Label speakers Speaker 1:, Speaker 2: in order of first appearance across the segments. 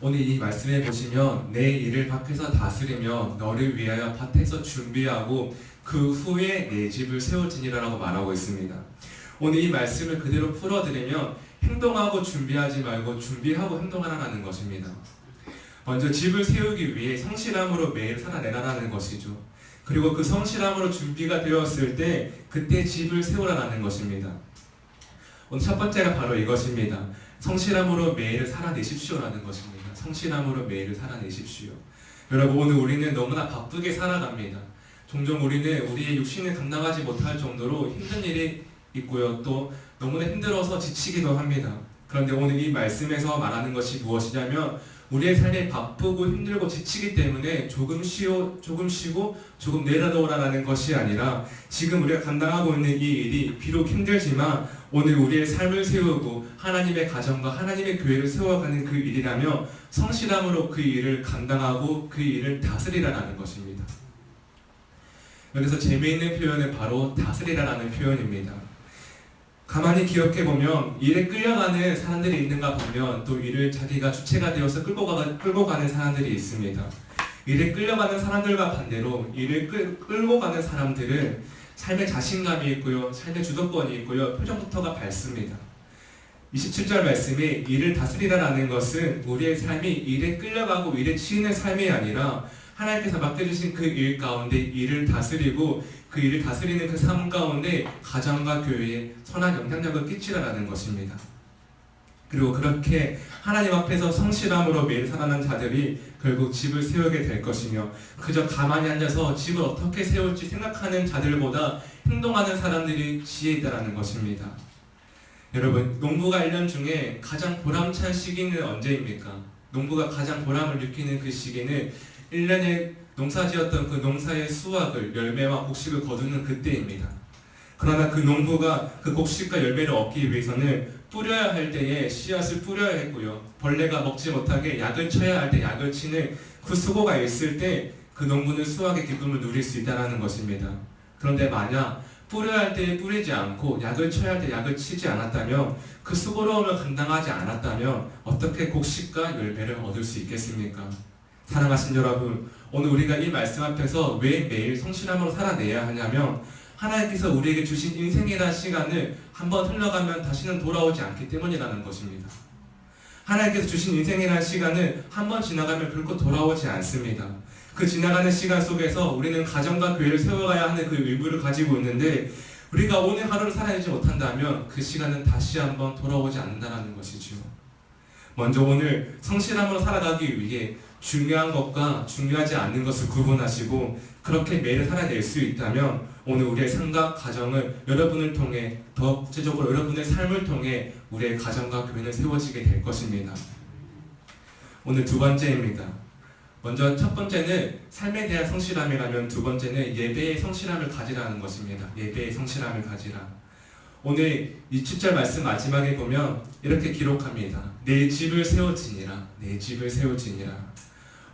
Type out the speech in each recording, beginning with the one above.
Speaker 1: 오늘 이 말씀에 보시면 내 일을 밖에서 다스리며 너를 위하여 밭에서 준비하고 그 후에 내 집을 세울지니라라고 말하고 있습니다. 오늘 이 말씀을 그대로 풀어드리면 행동하고 준비하지 말고 준비하고 행동하라는 것입니다. 먼저 집을 세우기 위해 성실함으로 매일 살아내라는 것이죠. 그리고 그 성실함으로 준비가 되었을 때 그때 집을 세우라는 것입니다. 오늘 첫 번째가 바로 이것입니다. 성실함으로 매일을 살아내십시오라는 것입니다. 성실함으로 매일을 살아내십시오. 여러분, 오늘 우리는 너무나 바쁘게 살아갑니다. 종종 우리는 우리의 육신을 감당하지 못할 정도로 힘든 일이 있고요. 또 너무나 힘들어서 지치기도 합니다. 그런데 오늘 이 말씀에서 말하는 것이 무엇이냐면 우리의 삶이 바쁘고 힘들고 지치기 때문에 조금 쉬고 조금 내려놓으라는 것이 아니라 지금 우리가 감당하고 있는 이 일이 비록 힘들지만 오늘 우리의 삶을 세우고 하나님의 가정과 하나님의 교회를 세워가는 그 일이라며 성실함으로 그 일을 감당하고 그 일을 다스리라는 것입니다. 여기서 재미있는 표현은 바로 다스리라는 표현입니다. 가만히 기억해보면 일에 끌려가는 사람들이 있는가 보면 또 일을 자기가 주체가 되어서 끌고 가는 사람들이 있습니다. 일에 끌려가는 사람들과 반대로 일을 끌고 가는 사람들은 삶에 자신감이 있고요. 삶에 주도권이 있고요. 표정부터가 밝습니다. 27절 말씀이 일을 다스리라는 것은 우리의 삶이 일에 끌려가고 일에 치이는 삶이 아니라 하나님께서 맡겨주신 그 일 가운데 일을 다스리고 그 일을 다스리는 그 삶 가운데 가정과 교회에 선한 영향력을 끼치라는 것입니다. 그리고 그렇게 하나님 앞에서 성실함으로 매일 살아난 자들이 결국 집을 세우게 될 것이며 그저 가만히 앉아서 집을 어떻게 세울지 생각하는 자들보다 행동하는 사람들이 지혜 있다는 것입니다. 여러분, 농부가 1년 중에 가장 보람찬 시기는 언제입니까? 농부가 가장 보람을 느끼는 그 시기는 1년에 농사지었던 그 농사의 수확을 열매와 곡식을 거두는 그때입니다. 그러나 그 농부가 그 곡식과 열매를 얻기 위해서는 뿌려야 할 때에 씨앗을 뿌려야 했고요. 벌레가 먹지 못하게 약을 쳐야 할 때 약을 치는 그 수고가 있을 때 그 농부는 수확의 기쁨을 누릴 수 있다는 것입니다. 그런데 만약 뿌려야 할 때에 뿌리지 않고 약을 쳐야 할 때 약을 치지 않았다면 그 수고로움을 감당하지 않았다면 어떻게 곡식과 열매를 얻을 수 있겠습니까? 사랑하신 여러분, 오늘 우리가 이 말씀 앞에서 왜 매일 성실함으로 살아내야 하냐면 하나님께서 우리에게 주신 인생이라는 시간을 한번 흘러가면 다시는 돌아오지 않기 때문이라는 것입니다. 하나님께서 주신 인생이라는 시간을 한번 지나가면 결코 돌아오지 않습니다. 그 지나가는 시간 속에서 우리는 가정과 교회를 세워가야 하는 그 의무를 가지고 있는데 우리가 오늘 하루를 살아내지 못한다면 그 시간은 다시 한번 돌아오지 않는다는 것이지요. 먼저 오늘 성실함으로 살아가기 위해 중요한 것과 중요하지 않는 것을 구분하시고 그렇게 매일 살아낼 수 있다면 오늘 우리의 삶과 가정을 여러분을 통해 더 구체적으로 여러분의 삶을 통해 우리의 가정과 교회는 세워지게 될 것입니다. 오늘 두 번째입니다. 먼저 첫 번째는 삶에 대한 성실함이라면 두 번째는 예배의 성실함을 가지라는 것입니다. 예배의 성실함을 가지라. 오늘 27절 말씀 마지막에 보면 이렇게 기록합니다. 내 집을 세울지니라. 내 집을 세울지니라.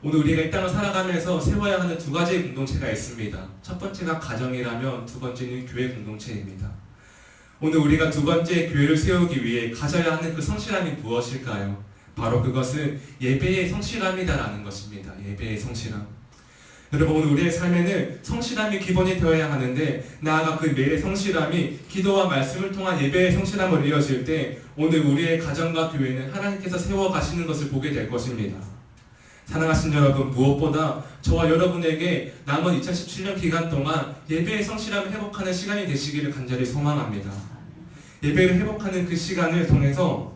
Speaker 1: 오늘 우리가 이 땅을 살아가면서 세워야 하는 두 가지의 공동체가 있습니다. 첫 번째가 가정이라면 두 번째는 교회 공동체입니다. 오늘 우리가 두 번째 교회를 세우기 위해 가져야 하는 그 성실함이 무엇일까요? 바로 그것은 예배의 성실함이다라는 것입니다. 예배의 성실함. 여러분, 오늘 우리의 삶에는 성실함이 기본이 되어야 하는데 나아가 그 매일의 성실함이 기도와 말씀을 통한 예배의 성실함으로 이어질 때 오늘 우리의 가정과 교회는 하나님께서 세워가시는 것을 보게 될 것입니다. 사랑하신 여러분, 무엇보다 저와 여러분에게 남은 2017년 기간 동안 예배의 성실함을 회복하는 시간이 되시기를 간절히 소망합니다. 예배를 회복하는 그 시간을 통해서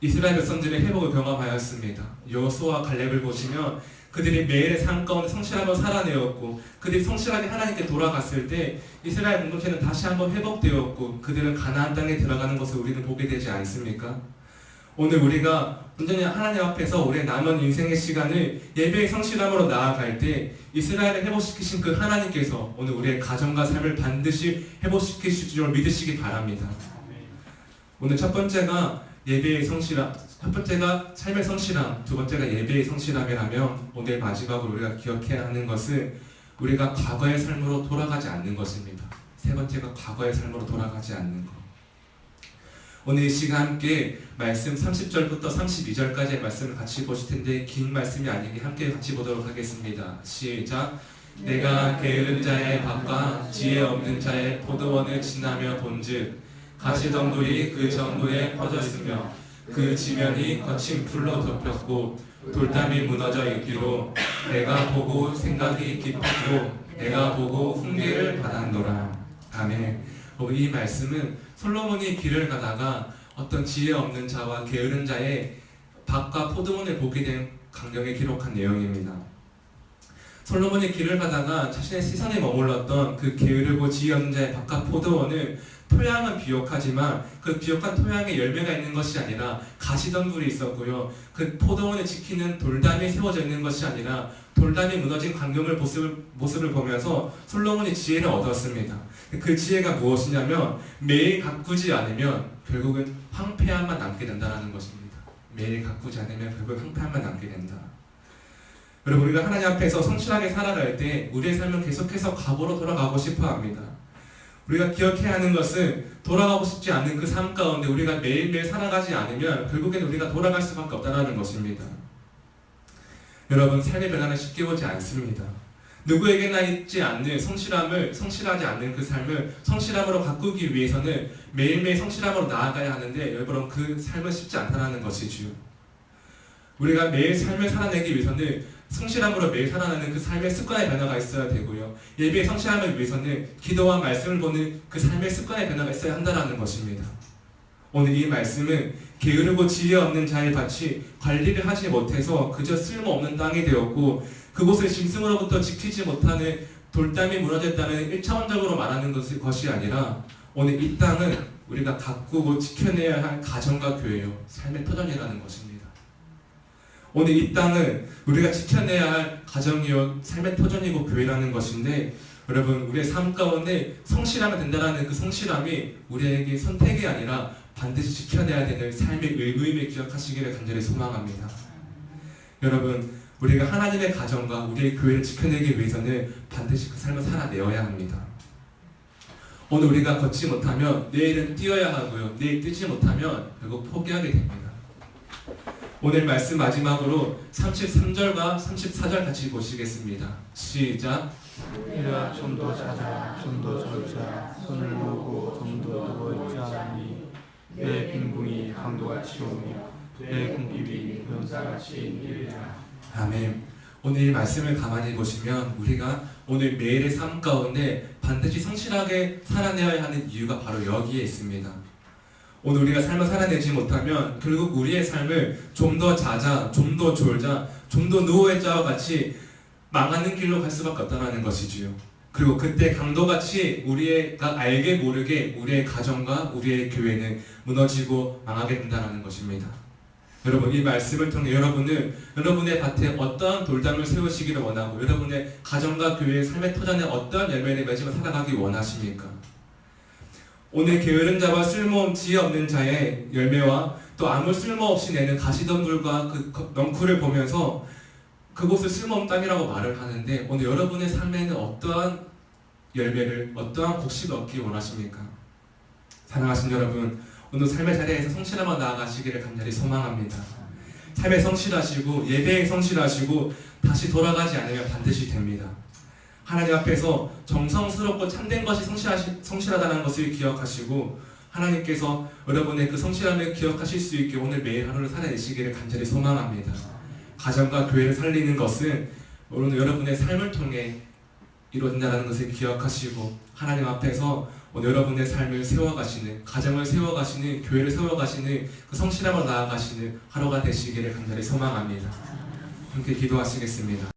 Speaker 1: 이스라엘 백성들의 회복을 경험하였습니다. 여호수아와 갈렙을 보시면 그들이 매일의 삶 가운데 성실함을 살아내었고 그들이 성실하게 하나님께 돌아갔을 때 이스라엘 공동체는 다시 한번 회복되었고 그들은 가나안 땅에 들어가는 것을 우리는 보게 되지 않습니까? 오늘 우리가 온전히 하나님 앞에서 우리의 남은 인생의 시간을 예배의 성실함으로 나아갈 때 이스라엘을 회복시키신 그 하나님께서 오늘 우리의 가정과 삶을 반드시 회복시키실 줄 믿으시기 바랍니다. 오늘 첫 번째가 예배의 성실함, 첫 번째가 삶의 성실함, 두 번째가 예배의 성실함이라면 오늘 마지막으로 우리가 기억해야 하는 것은 우리가 과거의 삶으로 돌아가지 않는 것입니다. 세 번째가 과거의 삶으로 돌아가지 않는 것. 오늘 이 시간 함께 말씀 30절부터 32절까지의 말씀을 같이 보실 텐데 긴 말씀이 아니니 함께 같이 보도록 하겠습니다. 시작. 내가 게으른 자의 밭과 지혜 없는 자의 포도원을 지나며 본즉 가시덤불이 그 전부에 퍼졌으며 그 지면이 거친 풀로 덮였고 돌담이 무너져 있기로 내가 보고 생각이 깊었고 내가 보고 훈계를 받았노라. 아멘. 이 말씀은 솔로몬이 길을 가다가 어떤 지혜 없는 자와 게으른 자의 밭과 포도원을 보게 된 광경에 기록한 내용입니다. 솔로몬이 길을 가다가 자신의 시선에 머물렀던 그 게으르고 지혜 없는 자의 밭과 포도원은 토양은 비옥하지만 그 비옥한 토양에 열매가 있는 것이 아니라 가시덤불이 있었고요. 그 포도원을 지키는 돌담이 세워져 있는 것이 아니라 돌담이 무너진 광경을 모습을 보면서 솔로몬이 지혜를 얻었습니다. 그 지혜가 무엇이냐면 매일 가꾸지 않으면 결국은 황폐함만 남게 된다는 것입니다. 매일 가꾸지 않으면 결국 황폐함만 남게 된다. 여러분, 우리가 하나님 앞에서 성실하게 살아갈 때 우리의 삶은 계속해서 과거로 돌아가고 싶어 합니다. 우리가 기억해야 하는 것은 돌아가고 싶지 않은 그 삶 가운데 우리가 매일매일 살아가지 않으면 결국엔 우리가 돌아갈 수밖에 없다는 것입니다. 여러분, 삶의 변화는 쉽게 오지 않습니다. 누구에게나 있지 않는 성실하지 않는 그 삶을 성실함으로 가꾸기 위해서는 매일매일 성실함으로 나아가야 하는데 여러분, 그 삶은 쉽지 않다는 것이지요. 우리가 매일 삶을 살아내기 위해서는 성실함으로 매일 살아나는 그 삶의 습관의 변화가 있어야 되고요. 예배의 성실함을 위해서는 기도와 말씀을 보는 그 삶의 습관의 변화가 있어야 한다는 것입니다. 오늘 이 말씀은 게으르고 지혜 없는 자의 밭이 관리를 하지 못해서 그저 쓸모없는 땅이 되었고 그곳을 짐승으로부터 지키지 못하는 돌담이 무너졌다는 1차원적으로 말하는 것이 아니라 오늘 이 땅은 우리가 가꾸고 지켜내야 할 가정과 교회요, 삶의 터전이라는 것입니다. 오늘 이 땅은 우리가 지켜내야 할 가정이요 삶의 터전이고 교회라는 것인데 여러분, 우리의 삶 가운데 성실하면 된다는 그 성실함이 우리에게 선택이 아니라 반드시 지켜내야 되는 삶의 의무임을 기억하시기를 간절히 소망합니다. 여러분, 우리가 하나님의 가정과 우리의 교회를 지켜내기 위해서는 반드시 그 삶을 살아내어야 합니다. 오늘 우리가 걷지 못하면 내일은 뛰어야 하고요, 내일 뛰지 못하면 결국 포기하게 됩니다. 오늘 말씀 마지막으로 33절과 34절 같이 보시겠습니다. 시작.
Speaker 2: 내가 좀 더 자자, 좀 더 졸자, 손을 모으고 좀 더 누워있자 하니 내 빈궁이 강도같이 오며 내 궁핍이 변사같이 일이라.
Speaker 1: 아멘. 오늘 이 말씀을 가만히 보시면 우리가 오늘 매일의 삶 가운데 반드시 성실하게 살아내야 하는 이유가 바로 여기에 있습니다. 오늘 우리가 삶을 살아내지 못하면 결국 우리의 삶을 좀 더 자자, 좀 더 졸자, 좀 더 누워있자와 같이 망하는 길로 갈 수밖에 없다는 것이지요. 그리고 그때 강도같이 우리가 알게 모르게 우리의 가정과 우리의 교회는 무너지고 망하게 된다는 것입니다. 여러분, 이 말씀을 통해 여러분은 여러분의 밭에 어떠한 돌담을 세우시기를 원하고 여러분의 가정과 교회의 삶의 터전에 어떠한 열매를 맺으며 살아가기 원하십니까? 오늘 게으른 자와 쓸모없는 지혜 없는 자의 열매와 또 아무 쓸모없이 내는 가시덤불과 그 넝쿨을 보면서 그곳을 쓸모없는 땅이라고 말을 하는데 오늘 여러분의 삶에는 어떠한 열매를, 어떠한 곡식을 얻기 원하십니까? 사랑하신 여러분, 오늘 삶의 자리에서 성실함으로 나아가시기를 간절히 소망합니다. 삶에 성실하시고 예배에 성실하시고 다시 돌아가지 않으면 반드시 됩니다. 하나님 앞에서 정성스럽고 참된 것이 성실하다는 것을 기억하시고 하나님께서 여러분의 그 성실함을 기억하실 수 있게 오늘 매일 하루를 살아내시기를 간절히 소망합니다. 가정과 교회를 살리는 것은 오늘 여러분의 삶을 통해 이루어진다는 것을 기억하시고 하나님 앞에서 오늘 여러분의 삶을 세워가시는, 가정을 세워가시는, 교회를 세워가시는 그 성실함으로 나아가시는 하루가 되시기를 간절히 소망합니다. 함께 기도하시겠습니다.